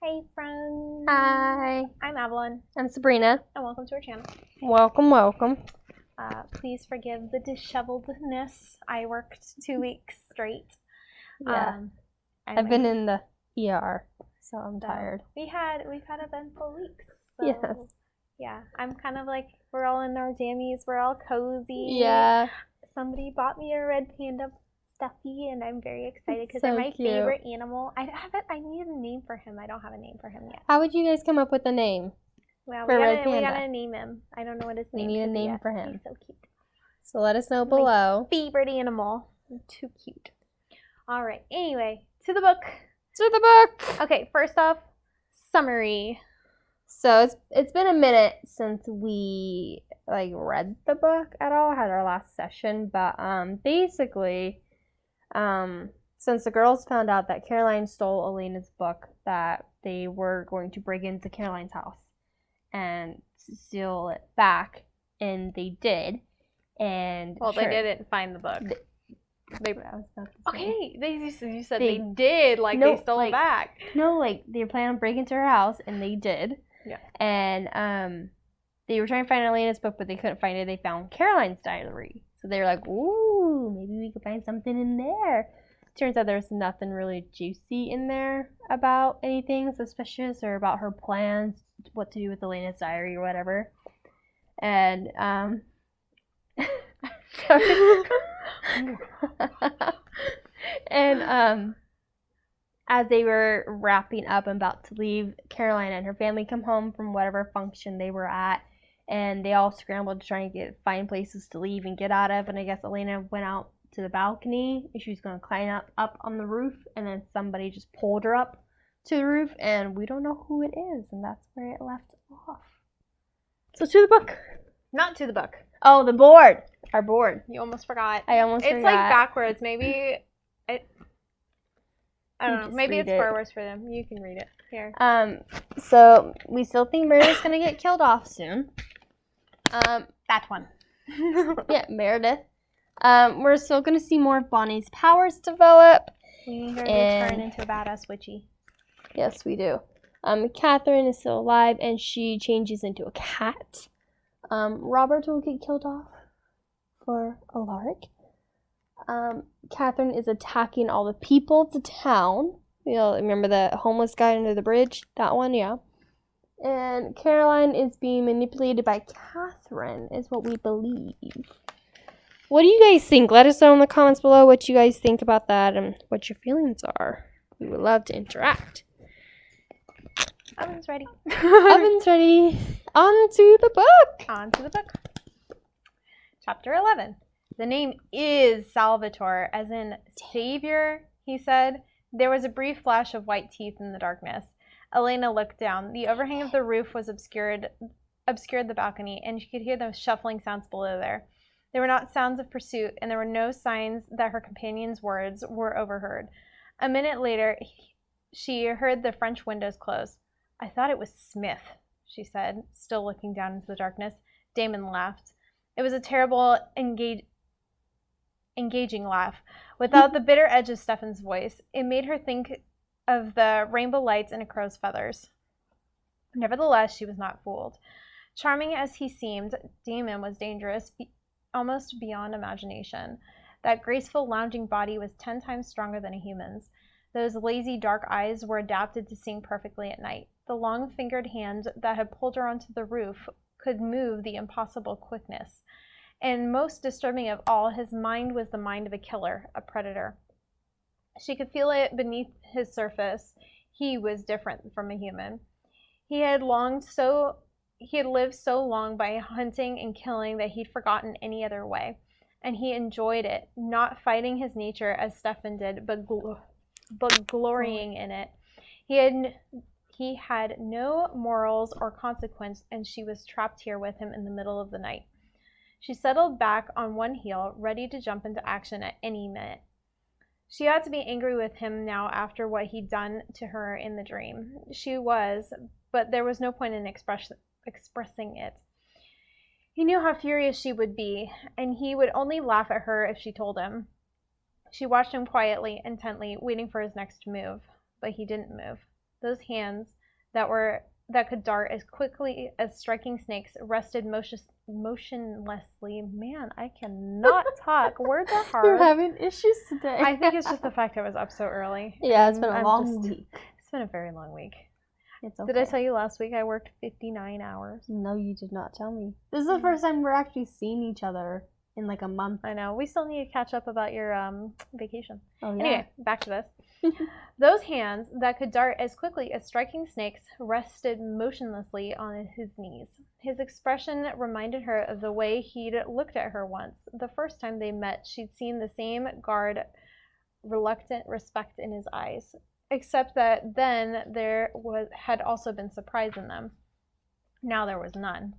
Hey friends! Hi, I'm Evelyn, I'm Sabrina. and welcome to our channel. Welcome. Please forgive the disheveledness. I worked 2 weeks straight. Yeah, And I've been in the ER, so I'm so tired. we've had eventful weeks. So, Yes. Yeah, I'm kind of like, we're all in our jammies, we're all cozy. Yeah. Somebody bought me a red panda stuffy, and I'm very excited because So they're my cute. favorite animal. I need a name for him. I don't have a name for him yet. How would you guys come up with a name? Well, for we Red Panda? gotta name him. I don't know what his We name need a should be name yet. for him. He's so cute. So let us know My below. favorite animal. Too cute. All right. Anyway, to the book. To the book. Okay. First off, summary. So it's been a minute since we read the book at all. Had our last session, but basically, since the girls found out that Caroline stole Elena's book, that they were going to break into Caroline's house and steal it back, and they did. And well, sure, they didn't find the book. Okay, you said they did. Like, no, they stole it back. No, like they were planning on breaking into her house, and they did. Yeah. And they were trying to find Elena's book, but they couldn't find it. They found Caroline's diary. So they were like, ooh, maybe we could find something in there. Turns out there's nothing really juicy in there about anything suspicious or about her plans, what to do with Elena's diary or whatever. And and as they were wrapping up and about to leave, Caroline and her family come home from whatever function they were at, and they all scrambled to try and find places to leave and get out of. And I guess Elena went out to the balcony, and she was going to climb up on the roof, and then somebody just pulled her up to the roof, and we don't know who it is, and that's where it left off. So to the book. Not to the book. Oh, the board. Our board. You almost forgot. I almost forgot. It's like backwards. Maybe I don't know. Maybe it's forwards for them. You can read it. Here. So we still think Meredith's gonna get killed off soon. That one. Yeah, Meredith. We're still gonna see more of Bonnie's powers develop. We need her to turn into a badass witchy. Yes, we do. Catherine is still alive, and she changes into a cat. Robert will get killed off for Alaric. Catherine is attacking all the people of the town. You know, remember the homeless guy under the bridge? That one, yeah. And Caroline is being manipulated by Catherine, is what we believe. What do you guys think? Let us know in the comments below what you guys think about that and what your feelings are. We would love to interact. Oven's ready. Oven's ready. On to the book. On to the book. Chapter 11. The name is Salvatore, as in Savior, he said. There was a brief flash of white teeth in the darkness. Elena looked down. The overhang of the roof was obscured the balcony, and she could hear the shuffling sounds below there. There were not sounds of pursuit, and there were no signs that her companion's words were overheard. A minute later, she heard the French windows close. I thought it was Smith, she said, still looking down into the darkness. Damon laughed. It was a terrible, engaging laugh, without the bitter edge of Stefan's voice. It made her think of the rainbow lights in a crow's feathers. Nevertheless, she was not fooled. Charming as he seemed, Damon was dangerous, almost beyond imagination. That graceful, lounging body was 10 times stronger than a human's. Those lazy, dark eyes were adapted to seeing perfectly at night. The long-fingered hand that had pulled her onto the roof could move the impossible quickness. And most disturbing of all, his mind was the mind of a killer, a predator. She could feel it beneath his surface. He was different from a human. He had lived so long by hunting and killing that he'd forgotten any other way. And he enjoyed it, not fighting his nature as Stefan did, but glorying in it. He had no morals or consequence, and she was trapped here with him in the middle of the night. She settled back on one heel, ready to jump into action at any minute. She ought to be angry with him now after what he'd done to her in the dream. She was, but there was no point in expressing it. He knew how furious she would be, and he would only laugh at her if she told him. She watched him quietly, intently, waiting for his next move, but he didn't move. Those hands that could dart as quickly as striking snakes rested motionlessly. Man, I cannot talk. Words are hard. You're having issues today. I think it's just the fact I was up so early. Yeah, it's been a long week. It's been a very long week. It's okay. Did I tell you last week I worked 59 hours? No, you did not tell me. This is the first time we're actually seeing each other in like a month. I know. We still need to catch up about your vacation. Oh, yeah. Anyway, back to this. Those hands that could dart as quickly as striking snakes rested motionlessly on his knees. His expression reminded her of the way he'd looked at her once. The first time they met, she'd seen the same guard, reluctant respect in his eyes, except that then had also been surprise in them. Now there was none.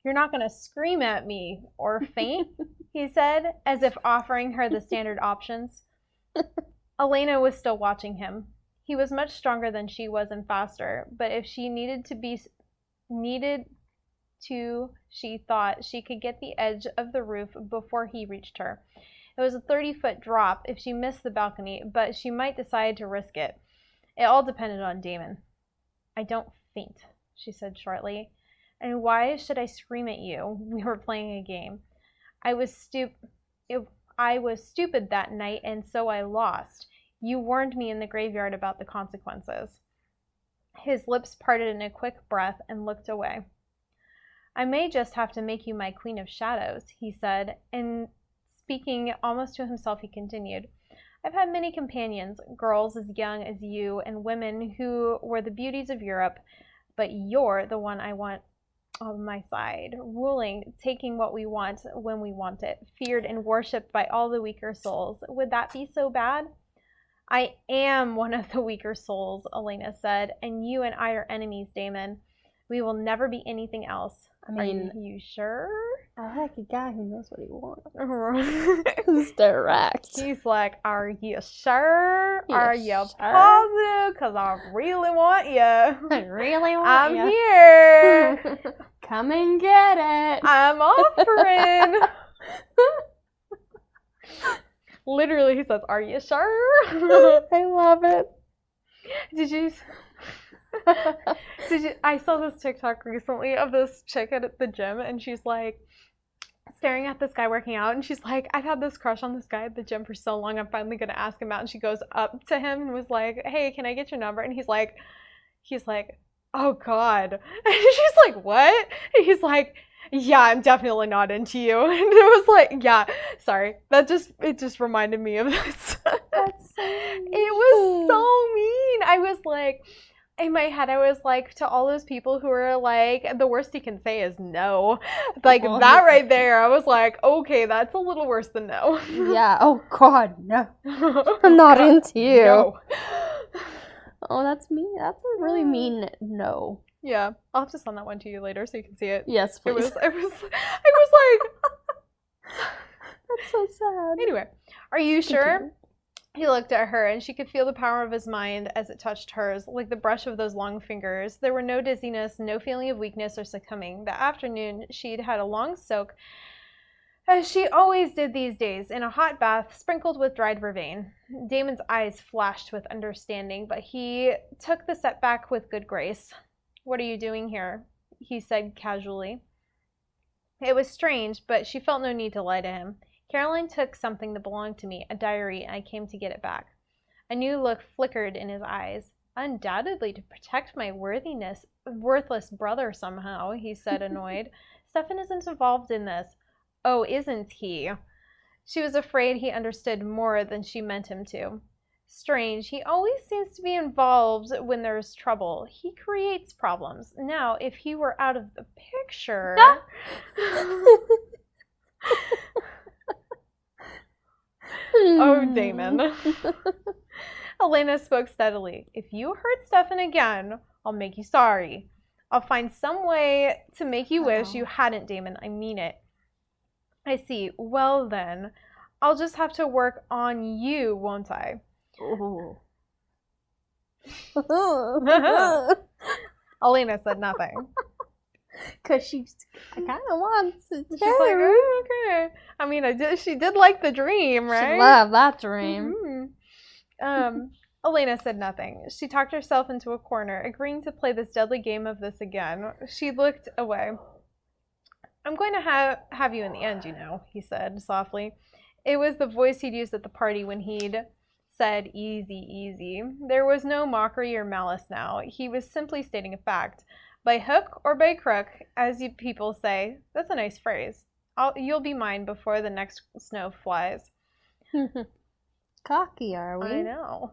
"You're not going to scream at me or faint," he said, as if offering her the standard options. Elena was still watching him. He was much stronger than she was and faster, but if she she thought she could get the edge of the roof before he reached her. It was a 30-foot drop if she missed the balcony, but she might decide to risk it. It all depended on Damon. "I don't faint," she said shortly. "And why should I scream at you? We were playing a game. I was stupid that night, and so I lost. You warned me in the graveyard about the consequences." His lips parted in a quick breath and looked away. "I may just have to make you my queen of shadows," he said, and speaking almost to himself, he continued, "I've had many companions, girls as young as you, and women who were the beauties of Europe, but you're the one I want on my side, ruling, taking what we want when we want it, feared and worshipped by all the weaker souls. Would that be so bad?" "I am one of the weaker souls," Elena said, "and you and I are enemies, Damon. We will never be anything else. I mean, are you sure?" I like a guy who knows what he wants. He's direct. He's like, "Are you sure? Are you sure? positive? Because I really want you. I really want you. I'm here. Come and get it. I'm offering." Literally, he says, "Are you sure?" I love it. Did you? I saw this TikTok recently of this chick at the gym, and she's like staring at this guy working out, and she's like, "I've had this crush on this guy at the gym for so long, I'm finally gonna ask him out." And she goes up to him and was like, "Hey, can I get your number?" And he's like, "Oh God." And she's like, "What?" And he's like, "Yeah, I'm definitely not into you." And it was like, yeah, sorry. It just reminded me of this. That's so mean. It was so mean. I was like, in my head, I was like, to all those people who are like, the worst he can say is no. Like, that right there, I was like, okay, that's a little worse than no. Yeah, oh God, no. I'm not into you. No. Oh, that's mean. That's a really mean no. Yeah, I'll have to send that one to you later so you can see it. Yes, please. It was like... That's so sad. Anyway, "Are you sure?" Continue. He looked at her, and she could feel the power of his mind as it touched hers, like the brush of those long fingers. There were no dizziness, no feeling of weakness or succumbing. That afternoon, she'd had a long soak, as she always did these days, in a hot bath sprinkled with dried vervain. Damon's eyes flashed with understanding, but he took the setback with good grace. "What are you doing here?" he said casually. It was strange, but she felt no need to lie to him. "Caroline took something that belonged to me, a diary, and I came to get it back." A new look flickered in his eyes. "Undoubtedly to protect my worthless brother somehow," he said, annoyed. "Stefan isn't involved in this." "Oh, isn't he?" She was afraid he understood more than she meant him to. "Strange, he always seems to be involved when there's trouble. He creates problems. Now, if he were out of the picture..." Oh, Damon. Elena spoke steadily. "If you hurt Stefan again, I'll make you sorry. I'll find some way to make you wish you hadn't, Damon. I mean it." "I see. Well, then, I'll just have to work on you, won't I?" Ooh. Elena said nothing. Because she kind of wants it too. She's like, "Oh, okay." I mean, she did like the dream, right? She loved that dream. Mm-hmm. Elena said nothing. She talked herself into a corner, agreeing to play this deadly game of this again. She looked away. I'm going to have you in the end, you know, he said softly. It was the voice he'd used at the party when he'd said easy, easy. There was no mockery or malice now. He was simply stating a fact. By hook or by crook, as you people say. That's a nice phrase. You'll be mine before the next snow flies. Cocky, are we? I know.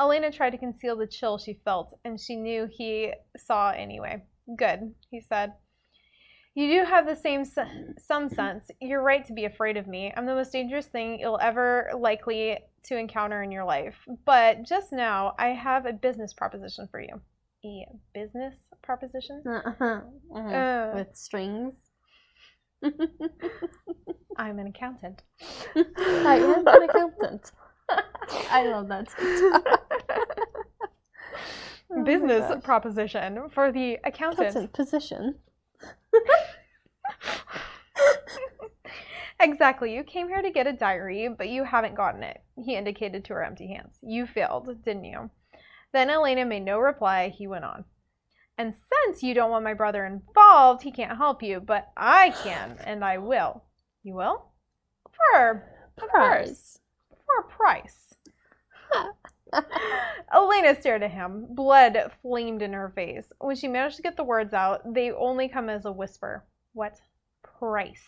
Elena tried to conceal the chill she felt, and she knew he saw anyway. Good, he said. You do have the some sense. You're right to be afraid of me. I'm the most dangerous thing you'll ever likely to encounter in your life. But just now, I have a business proposition for you. A business proposition? With strings. I'm an accountant. I am an accountant. I love that. Business proposition for the accountant position. Exactly. You came here to get a diary, but you haven't gotten it. He indicated to her empty hands. You failed, didn't you? Then Elena made no reply. He went on. And since you don't want my brother involved, he can't help you, but I can, and I will. You will? For a price. For a price. Elena stared at him. Blood flamed in her face. When she managed to get the words out, they only come as a whisper. What price?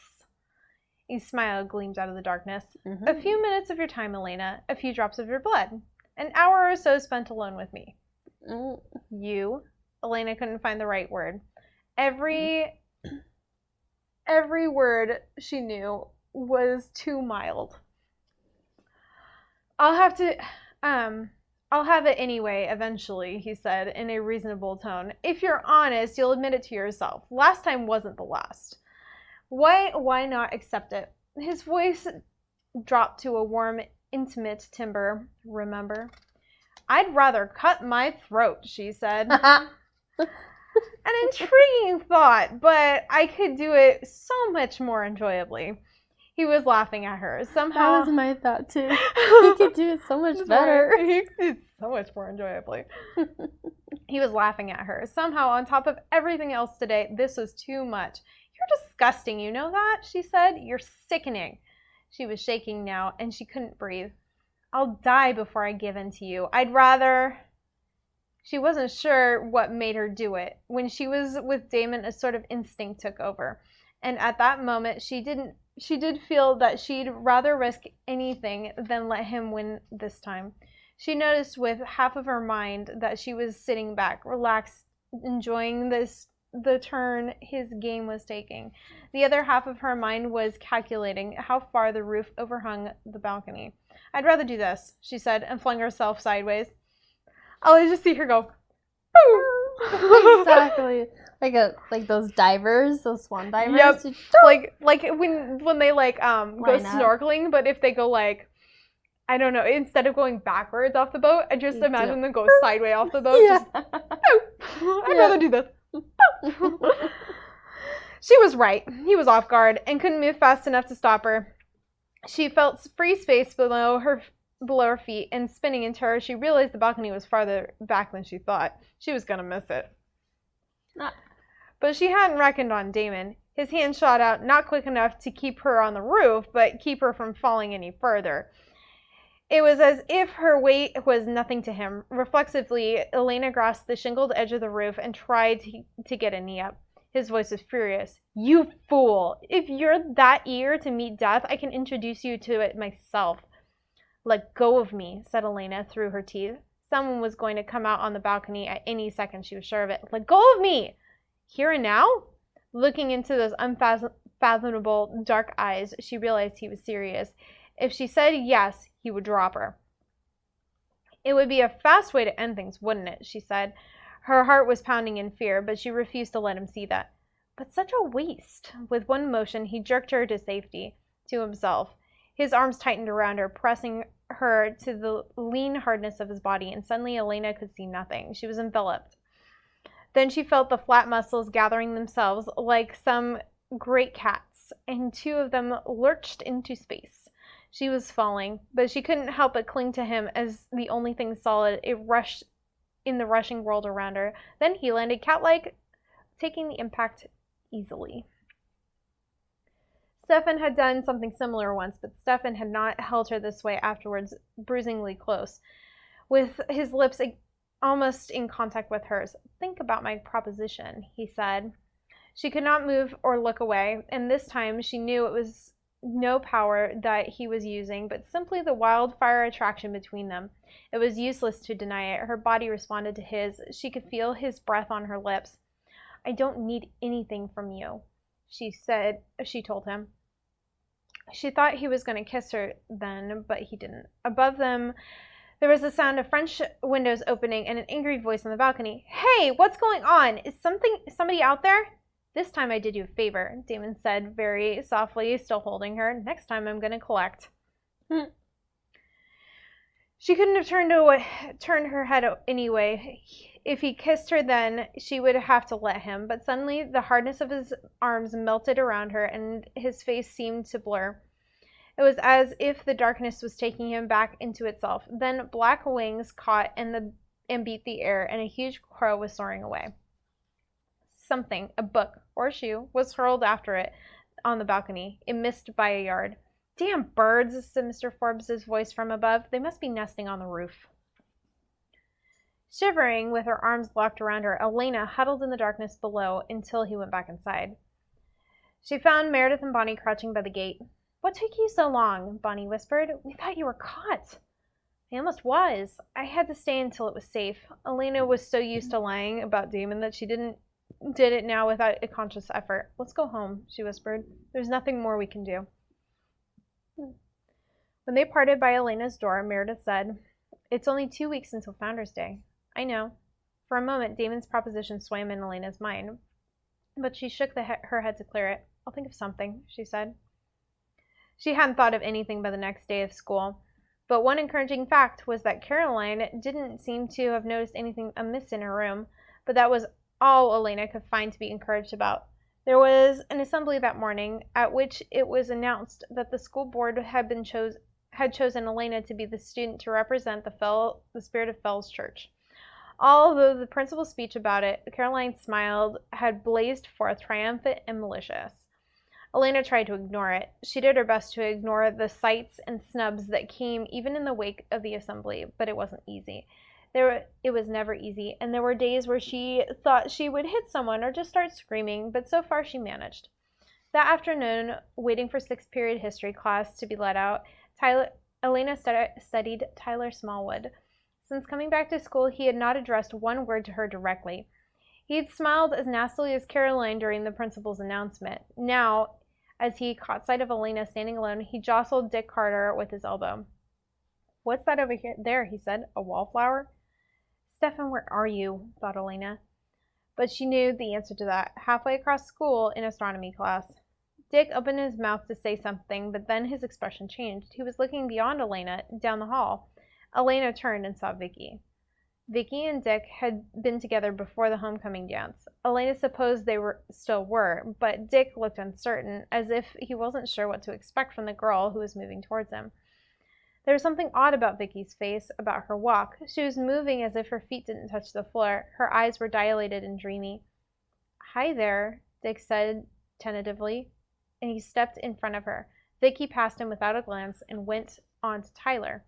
A smile gleamed out of the darkness. Mm-hmm. A few minutes of your time, Elena. A few drops of your blood. An hour or so spent alone with me. You? Elena couldn't find the right word. Every word she knew was too mild. I'll have it anyway, eventually, he said in a reasonable tone. If you're honest, you'll admit it to yourself. Last time wasn't the last. Why not accept it? His voice dropped to a warm, intimate timbre. Remember? I'd rather cut my throat, she said. An intriguing thought, but I could do it so much more enjoyably. He was laughing at her. Somehow, that was my thought too. He could do it so much better. He could do it so much more enjoyably. He was laughing at her. Somehow, on top of everything else today, this was too much. You're disgusting, you know that? She said. You're sickening. She was shaking now, and she couldn't breathe. I'll die before I give in to you. I'd rather... She wasn't sure what made her do it. When she was with Damon, a sort of instinct took over. And at that moment, she did feel that she'd rather risk anything than let him win this time. She noticed with half of her mind that she was sitting back, relaxed, enjoying the turn his game was taking. The other half of her mind was calculating how far the roof overhung the balcony. I'd rather do this, she said, and flung herself sideways. I'll just see her go, boo! Exactly. Like those divers, those swan divers. Yep. Like when they go snorkeling, but if they go I don't know, instead of going backwards off the boat, I just imagine them go sideways off the boat. Yeah. Just, I'd rather do this. She was right. He was off guard and couldn't move fast enough to stop her. She felt free space below her feet, and spinning into her, she realized the balcony was farther back than she thought. She was gonna miss it. But she hadn't reckoned on Damon. His hand shot out, not quick enough to keep her on the roof, but keep her from falling any further. It was as if her weight was nothing to him. Reflexively, Elena grasped the shingled edge of the roof and tried to get a knee up. His voice was furious. You fool! If you're that eager to meet death, I can introduce you to it myself. Let go of me, said Elena through her teeth. Someone was going to come out on the balcony at any second, she was sure of it. Let go of me! Here and now? Looking into those unfathomable dark eyes, she realized he was serious. If she said yes, he would drop her. It would be a fast way to end things, wouldn't it? She said. Her heart was pounding in fear, but she refused to let him see that. But such a waste. With one motion, he jerked her to safety, to himself. His arms tightened around her, pressing her to the lean hardness of his body, and suddenly Elena could see nothing. She was enveloped. Then she felt the flat muscles gathering themselves like some great cats, and two of them lurched into space. She was falling, but she couldn't help but cling to him as the only thing solid. It rushed in the rushing world around her. Then he landed cat-like, taking the impact easily. Stefan had done something similar once, but Stefan had not held her this way afterwards, bruisingly close, with his lips almost in contact with hers. "Think about my proposition," he said. She could not move or look away, and this time she knew it was no power that he was using, but simply the wildfire attraction between them. It was useless to deny it. Her body responded to his. She could feel his breath on her lips. "I don't need anything from you," she told him. She thought he was going to kiss her then, but he didn't. Above them, there was the sound of French windows opening and an angry voice on the balcony. "Hey, what's going on? Is somebody out there?" "This time I did you a favor," Damon said very softly, still holding her. "Next time I'm going to collect." She couldn't have turned her head anyway. If he kissed her then, she would have to let him. But suddenly the hardness of his arms melted around her and his face seemed to blur. It was as if the darkness was taking him back into itself. Then black wings caught and beat the air, and a huge crow was soaring away. Something, a book or a shoe, was hurled after it on the balcony. It missed by a yard. "Damn birds," said Mr. Forbes' voice from above. "They must be nesting on the roof." Shivering, with her arms locked around her, Elena huddled in the darkness below until he went back inside. She found Meredith and Bonnie crouching by the gate. "What took you so long?" Bonnie whispered. "We thought you were caught." "I almost was. I had to stay until it was safe." Elena was so used to lying about Damon that she did it now without a conscious effort. "Let's go home," she whispered. "There's nothing more we can do." When they parted by Elena's door, Meredith said, "It's only 2 weeks until Founder's Day." "I know." For a moment, Damon's proposition swam in Elena's mind, but she shook her head to clear it. "I'll think of something," she said. She hadn't thought of anything by the next day of school, but one encouraging fact was that Caroline didn't seem to have noticed anything amiss in her room, but that was all Elena could find to be encouraged about. There was an assembly that morning, at which it was announced that the school board had chosen Elena to be the student to represent the spirit of Fell's Church. Although the principal's speech about it, Caroline smiled, had blazed forth triumphant and malicious. Elena tried to ignore it. She did her best to ignore the sights and snubs that came even in the wake of the assembly, but it wasn't easy. It was never easy, and there were days where she thought she would hit someone or just start screaming, but so far she managed. That afternoon, waiting for sixth period history class to be let out, Elena studied Tyler Smallwood. Since coming back to school, he had not addressed one word to her directly. He had smiled as nastily as Caroline during the principal's announcement. Now, as he caught sight of Elena standing alone, he jostled Dick Carter with his elbow. "What's that over there?" he said. "A wallflower?" "Stefan, where are you?" thought Elena. But she knew the answer to that, halfway across school in astronomy class. Dick opened his mouth to say something, but then his expression changed. He was looking beyond Elena, down the hall. Elena turned and saw Vicky. Vicky and Dick had been together before the homecoming dance. Elena supposed they still were, but Dick looked uncertain, as if he wasn't sure what to expect from the girl who was moving towards him. There was something odd about Vicky's face, about her walk. She was moving as if her feet didn't touch the floor. Her eyes were dilated and dreamy. "Hi there," Dick said tentatively, and he stepped in front of her. Vicky passed him without a glance and went on to Tyler.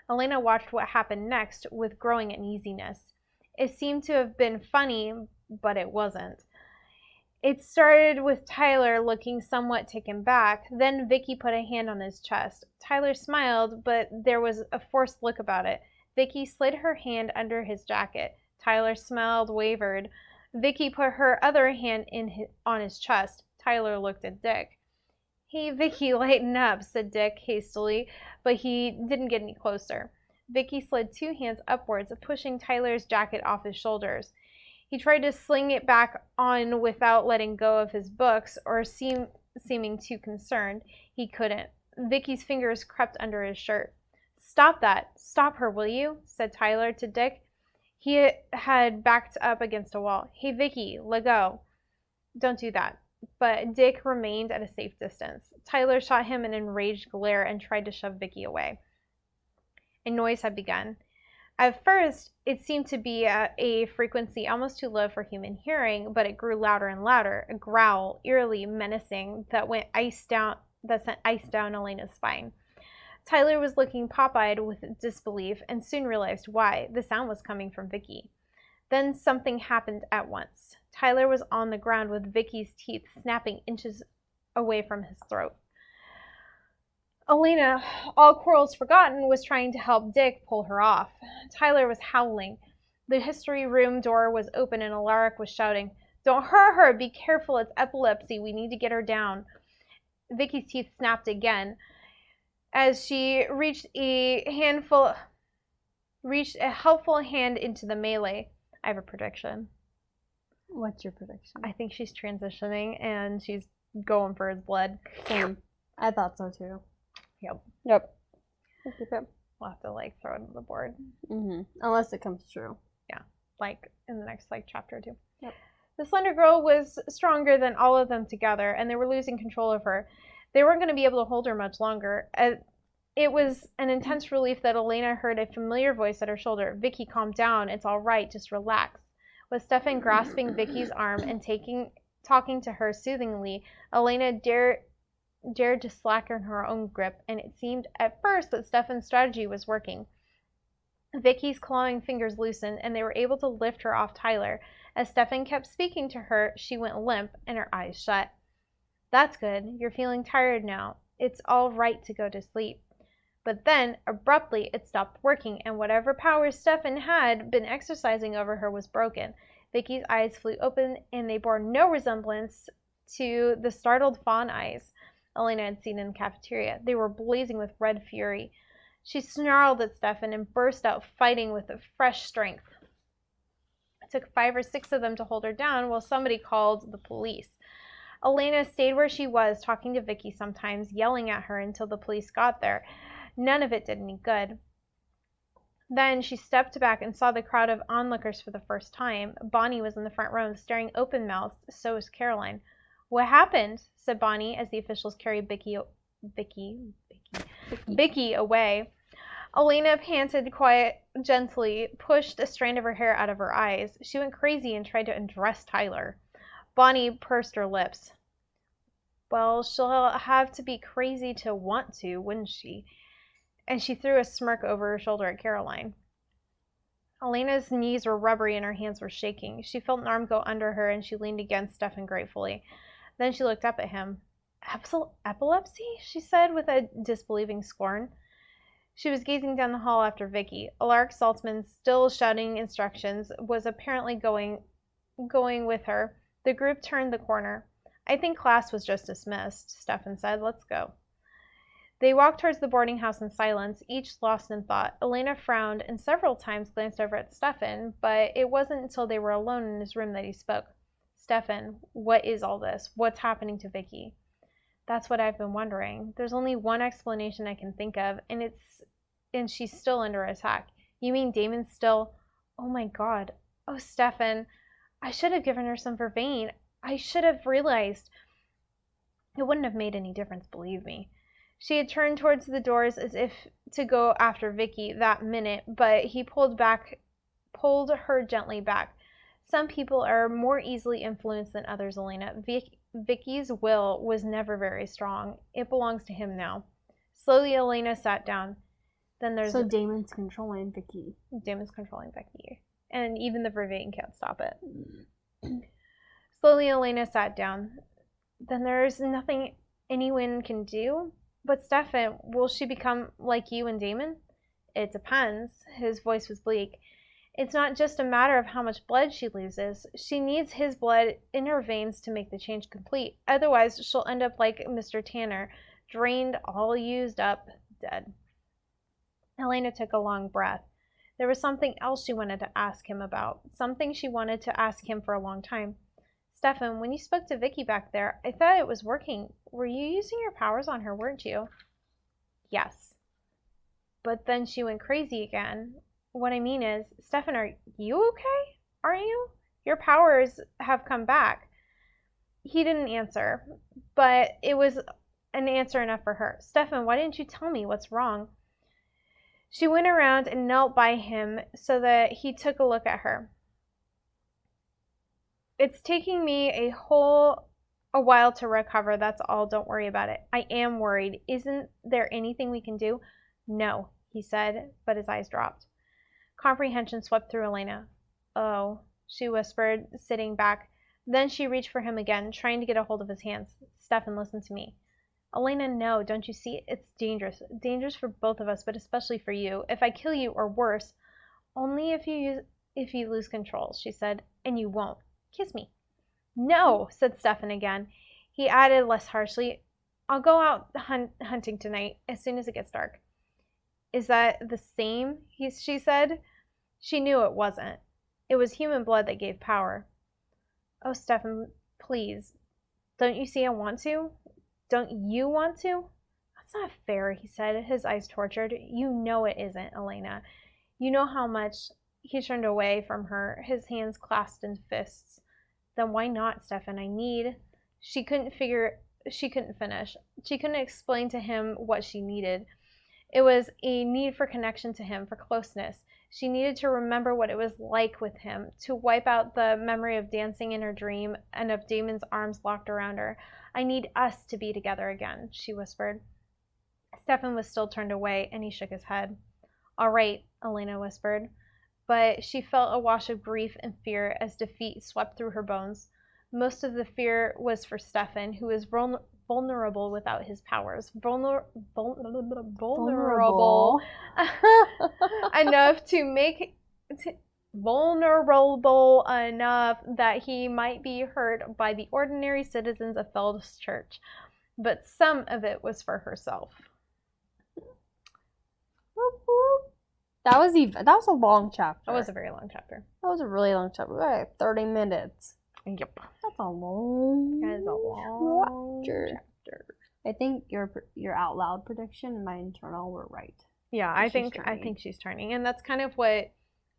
Elena watched what happened next with growing uneasiness. It seemed to have been funny, but it wasn't. It started with Tyler looking somewhat taken back. Then Vicky put a hand on his chest. Tyler smiled, but there was a forced look about it. Vicky slid her hand under his jacket. Tyler smiled, wavered. Vicky put her other hand on his chest. Tyler looked at Dick. "Hey, Vicky, lighten up," said Dick hastily, but he didn't get any closer. Vicky slid 2 hands upwards, pushing Tyler's jacket off his shoulders. He tried to sling it back on without letting go of his books or seeming too concerned. He couldn't. Vicky's fingers crept under his shirt. "Stop that. Stop her, will you?" said Tyler to Dick. He had backed up against a wall. "Hey, Vicky, let go." "Don't do that." but Dick remained at a safe distance. Tyler shot him an enraged glare and tried to shove Vicky away. A noise had begun. At first, it seemed to be at a frequency almost too low for human hearing, but it grew louder and louder, a growl, eerily menacing, that sent ice down Elena's spine. Tyler was looking pop-eyed with disbelief and soon realized why. The sound was coming from Vicky. Then something happened at once. Tyler was on the ground with Vicky's teeth snapping inches away from his throat. Elena, all quarrels forgotten, was trying to help Dick pull her off. Tyler was howling. The history room door was open and Alaric was shouting, "Don't hurt her! Be careful, it's epilepsy. We need to get her down." Vicky's teeth snapped again as she reached a helpful hand into the melee. I have a prediction. What's your prediction? I think she's transitioning and she's going for his blood. Same. I thought so too. Yep. Yep. We'll have to throw it on the board. Unless it comes true. Yeah. In the next chapter or two. Yep. The Slender Girl was stronger than all of them together, and they were losing control of her. They weren't going to be able to hold her much longer. It was an intense relief that Elena heard a familiar voice at her shoulder. "Vicky, calm down. It's all right. Just relax." With Stefan grasping Vicky's arm and talking to her soothingly, Elena dared to slacken her own grip, and it seemed at first that Stefan's strategy was working. Vicky's clawing fingers loosened, and they were able to lift her off Tyler. As Stefan kept speaking to her, she went limp, and her eyes shut. "That's good. You're feeling tired now. It's all right to go to sleep." But then, abruptly, it stopped working, and whatever power Stefan had been exercising over her was broken. Vicky's eyes flew open, and they bore no resemblance to the startled fawn eyes Elena had seen in the cafeteria. They were blazing with red fury. She snarled at Stefan and burst out fighting with a fresh strength. It took 5 or 6 of them to hold her down while somebody called the police. Elena stayed where she was, talking to Vicky sometimes, yelling at her until the police got there. None of it did any good. Then she stepped back and saw the crowd of onlookers for the first time. Bonnie was in the front row, staring open-mouthed. So was Caroline. "What happened?" said Bonnie as the officials carried Vicky away. Elena panted gently, pushed a strand of her hair out of her eyes. She went crazy and tried to undress Tyler. Bonnie pursed her lips. "Well, she'll have to be crazy to want to, wouldn't she?" And she threw a smirk over her shoulder at Caroline. Elena's knees were rubbery and her hands were shaking. She felt an arm go under her and she leaned against Stefan gratefully. Then she looked up at him. "Epilepsy?" she said with a disbelieving scorn. She was gazing down the hall after Vicky. Alaric Saltzman, still shouting instructions, was apparently going with her. The group turned the corner. "I think class was just dismissed," Stefan said. "Let's go." They walked towards the boarding house in silence, each lost in thought. Elena frowned and several times glanced over at Stefan, but it wasn't until they were alone in his room that he spoke. "Stefan, what is all this? What's happening to Vicky?" "That's what I've been wondering. There's only one explanation I can think of, and she's still under attack." "You mean Damon's still—" "Oh my God. Oh, Stefan, I should have given her some vervain. I should have realized." "It wouldn't have made any difference, believe me." She had turned towards the doors as if to go after Vicky that minute, but he pulled her gently back. "Some people are more easily influenced than others, Elena. Vicky's will was never very strong. It belongs to him now." Slowly, Elena sat down. "Then there's..." So Damon's controlling Vicky. Damon's controlling Becky. And even the vervain can't stop it. Slowly, Elena sat down. "Then there's nothing anyone can do? But Stefan, will she become like you and Damon?" "It depends." His voice was bleak. "It's not just a matter of how much blood she loses. She needs his blood in her veins to make the change complete. Otherwise, she'll end up like Mr. Tanner, drained, all used up, dead." Elena took a long breath. There was something else she wanted to ask him about, something she wanted to ask him for a long time. "Stefan, when you spoke to Vicky back there, I thought it was working. Were you using your powers on her, weren't you?" "Yes." "But then she went crazy again. What I mean is, Stefan, are you okay? Aren't you? Your powers have come back." He didn't answer, but it was an answer enough for her. Stefan, why didn't you tell me what's wrong? She went around and knelt by him so that he took a look at her. It's taking me a while to recover, that's all. Don't worry about it. I am worried. Isn't there anything we can do? No, he said, but his eyes dropped. Comprehension swept through Elena. Oh, she whispered, sitting back. Then she reached for him again, trying to get a hold of his hands. Stefan, listen to me. Elena, no, don't you see? It's dangerous. Dangerous for both of us, but especially for you. If I kill you, or worse, only if you lose control, she said, and you won't. Kiss me. No, said Stefan again. He added less harshly, I'll go out hunting tonight, as soon as it gets dark. Is that the same? She said. She knew it wasn't. It was human blood that gave power. Oh, Stefan, please. Don't you see I want to? Don't you want to? That's not fair, he said, his eyes tortured. You know it isn't, Elena. You know how much. He turned away from her, his hands clasped in fists. Then why not, Stefan? I need. She couldn't finish. She couldn't explain to him what she needed. It was a need for connection to him, for closeness. She needed to remember what it was like with him, to wipe out the memory of dancing in her dream and of Damon's arms locked around her. I need us to be together again, she whispered. Stefan was still turned away, and he shook his head. All right, Elena whispered. But she felt a wash of grief and fear as defeat swept through her bones. Most of the fear was for Stefan, who was vulnerable without his powers. Vulnerable enough to make vulnerable enough that he might be hurt by the ordinary citizens of Feld's church. But some of it was for herself. That was a long chapter. That was a very long chapter. That was a really long chapter. Like 30 minutes. Yep. That's a long. That is a long chapter. I think your out loud prediction and my internal were right. Yeah, I think she's turning, and that's kind of what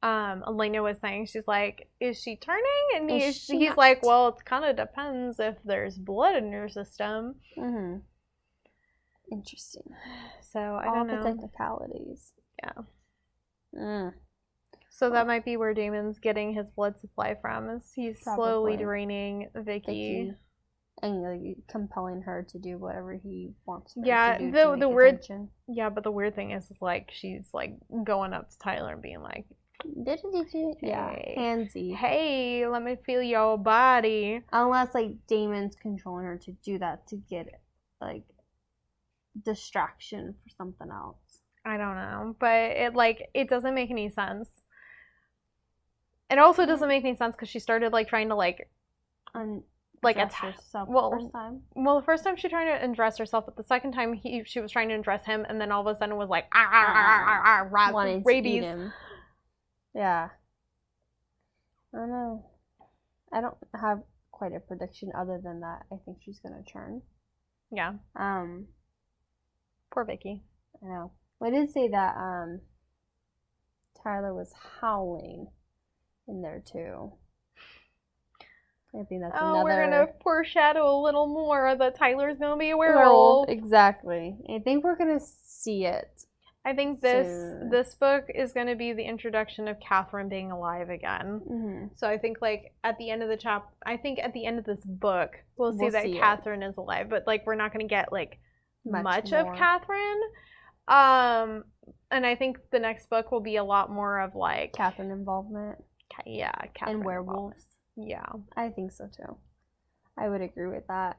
Elena was saying. She's like, "Is she turning?" And he's like, "Well, it kind of depends if there's blood in your system." Mm-hmm. Interesting. So I don't know. All the technicalities. Yeah. Mm. So that might be where Damon's getting his blood supply from. Is he's slowly draining Vicky. And like, compelling her to do whatever he wants her to do. The weird attention. Yeah, but the weird thing is like she's like going up to Tyler and being like, hey, handsy. Hey, let me feel your body. Unless like Damon's controlling her to do that to get like distraction for something else. I don't know, but it doesn't make any sense. It also doesn't make any sense because she started like trying to attack herself the first time. Well, the first time she tried to undress herself, but the second time she was trying to undress him, and then all of a sudden was like wanting rabies. To eat him. Yeah. I don't know. I don't have quite a prediction other than that. I think she's gonna turn. Yeah. Poor Vicky. I know. I did say that Tyler was howling in there too. I think that's another. We're gonna foreshadow a little more that Tyler's gonna be a werewolf. Exactly. I think we're gonna see it. I think this book is gonna be the introduction of Catherine being alive again. Mm-hmm. So I think like at the end of at the end of this book we'll see that Catherine is alive, but like we're not gonna get like much of Catherine. And I think the next book will be a lot more of like Catherine involvement. Yeah, Catherine and werewolves. Yeah, I think so too. I would agree with that.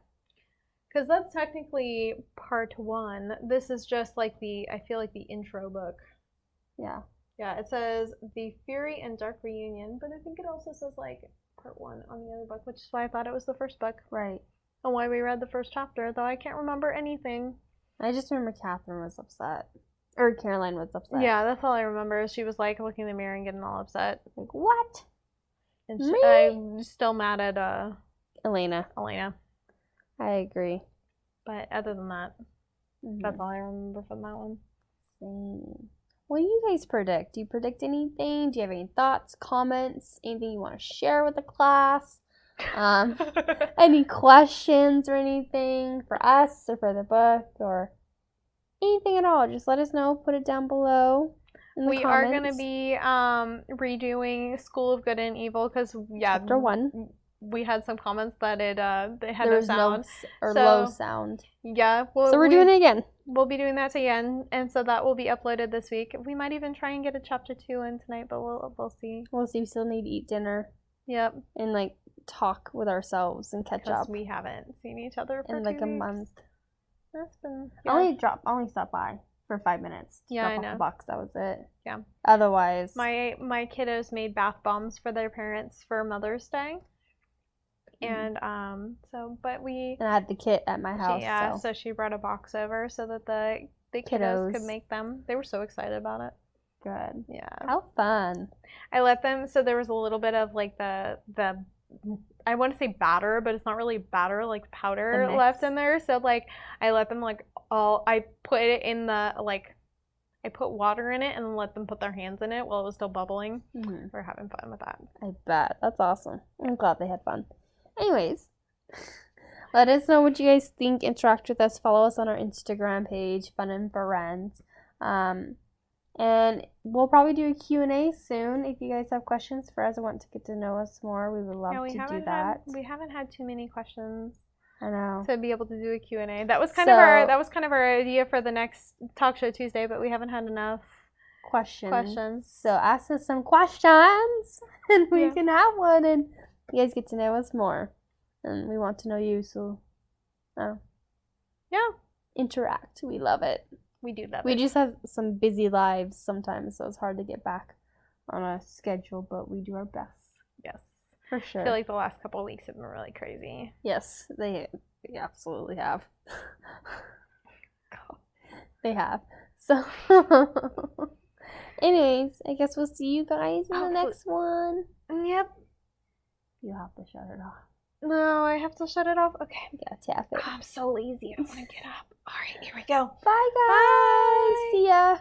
Because that's technically part 1. This is just like I feel like the intro book. Yeah. Yeah, it says The Fury and Dark Reunion, but I think it also says like part 1 on the other book, which is why I thought it was the first book. Right. And why we read the first chapter, though I can't remember anything. I just remember Catherine was upset. Or Caroline was upset. Yeah, that's all I remember. She was like looking in the mirror and getting all upset. Like, what? And I'm still mad at Elena. I agree. But other than that, that's all I remember from that one. Same. What do you guys predict? Do you predict anything? Do you have any thoughts, comments, anything you want to share with the class? Any questions or anything for us or for the book or anything at all, just let us know. Put it down below in the We comments. are going to be redoing School of Good and Evil because, Chapter 1. We had some comments that it had There was sound. low sound. Yeah. So we're doing it again. We'll be doing that again, and so that will be uploaded this week. We might even try and get a chapter 2 in tonight, but we'll see. We'll see. We still need to eat dinner. Yep. And like talk with ourselves and catch up. Because we haven't seen each other for in like 2 a weeks. month. That's been. Yeah. I only stopped by for 5 minutes. Yeah, I off know. The box. That was it. Yeah. Otherwise, my kiddos made bath bombs for their parents for Mother's Day. And and I had the kit at my house. So she brought a box over so that the kiddos could make them. They were so excited about it. Good. Yeah. How fun. I let them, so there was a little bit of like the I want to say batter, but it's not really batter, like powder left in there. So like I let them I put it in the I put water in it and then let them put their hands in it while it was still bubbling. Mm-hmm. We're having fun with that. I bet. That's awesome. I'm glad they had fun. Anyways, let us know what you guys think. Interact with us. Follow us on our Instagram page, Fun and Friends. And we'll probably do a Q&A soon. If you guys have questions for us or want to get to know us more, we would love to do that. We haven't had too many questions. I know. To be able to do a Q&A. That was kind of our idea for the next Talk Show Tuesday, but we haven't had enough questions. So ask us some questions and we can have one and you guys get to know us more. And we want to know you, so interact. We love it. We do love it. We just have some busy lives sometimes, so it's hard to get back on a schedule, but we do our best. Yes. For sure. I feel like the last couple of weeks have been really crazy. Yes, they absolutely have. They have. So, anyways, I guess we'll see you guys in the next one. Yep. You have to shut it off. No, I have to shut it off? Okay. Yeah, tap it. I'm so lazy. I want to get up. All right, here we go. Bye, guys. Bye. See ya.